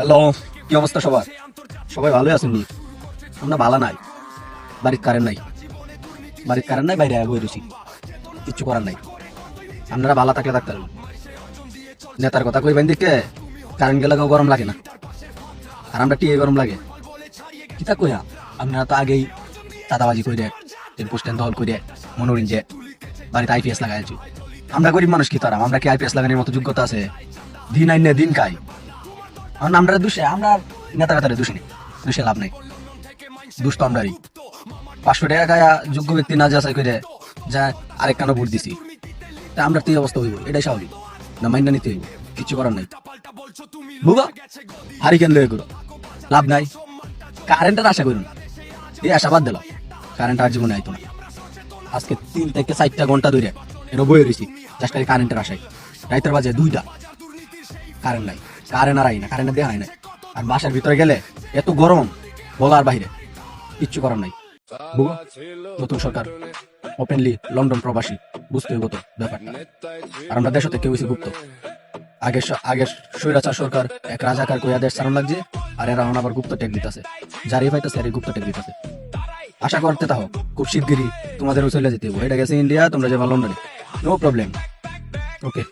Hello, কি অবস্থা সবার? সবাই ভালো আছেন নি? আমরা ভালো নাই। বাড়ির কারেন্ট নাই, বাইরে বই রয়েছি, কিচ্ছু করার নাই। আপনারা ভালো থাকলে থাকতে পারবেন। নেতার কথা কইবেন দিকে কারেন্ট গেলে গরম লাগে না, আর আমরা টিয়ে গরম লাগে। কিতা কইয়া আপনারা তো আগেই চাঁদাবাজি করে পোস্টেন দল করে মনোরিন যে বাড়িতে আইপিএস লাগাইছি। আমরা গরিব মানুষ কি তারা, আমরা কি আইপিএস লাগানোর মতো যোগ্যতা আছে? দিন আইনে দিন খাই। আমরা দোষে, আমরা নেতা নেতারে দোষে নেই, দোষে লাভ নেই। দুষ্ট আমরাই 500 টাকা খায়া যোগ্য ব্যক্তি না যাচাই করে যা আরেক কানো ভোট দিছি, তা আমরা তো এই অবস্থা হইব। এটাই স্বাভাবিক না, মাইন্ডা নিতে হইব, কিছু করার নাই। বুঝা হারি কেন লয়ে করো, লাভ নাই। কারেন্টের আশা করুন, এই আশা বাদ দিল। কারেন্ট আর জীবনে আইতো না। আজকে 3 থেকে 4 ঘন্টা ধরে এটা বয়ে রয়েছি জাস্ট এই কারেন্টের আশায়। রাইতের বাজে 2টা, কারেন্ট নাই। কারেন্ট আর আই না, কারেন্টের দেখা নাই। আর বাসার ভিতরে গেলে এত গরম, বলার বাইরে, কিচ্ছু করার নাই। বুঝো নতুন সরকার ওপেনলি লন্ডন প্রবাসী, বুঝতে হইব তো ব্যাপারটা। আর আমরা দেশ থেকে হয়েছি গুপ্ত। আগের স্বৈরাচার সরকার এক রাজাকার কইয়া দেশ চালান লাগছে, আর এরা আবার গুপ্ত টেক দিতেছে। যারই পাইতেছে আর গুপ্ত টেক দিতেছে। আশা করতে থাকো খুব শিগগিরই তোমাদেরও চলে যেতে হইব। এটা গেছে ইন্ডিয়া, তোমরা যাবা লন্ডনে, নো প্রবলেম। ওকে।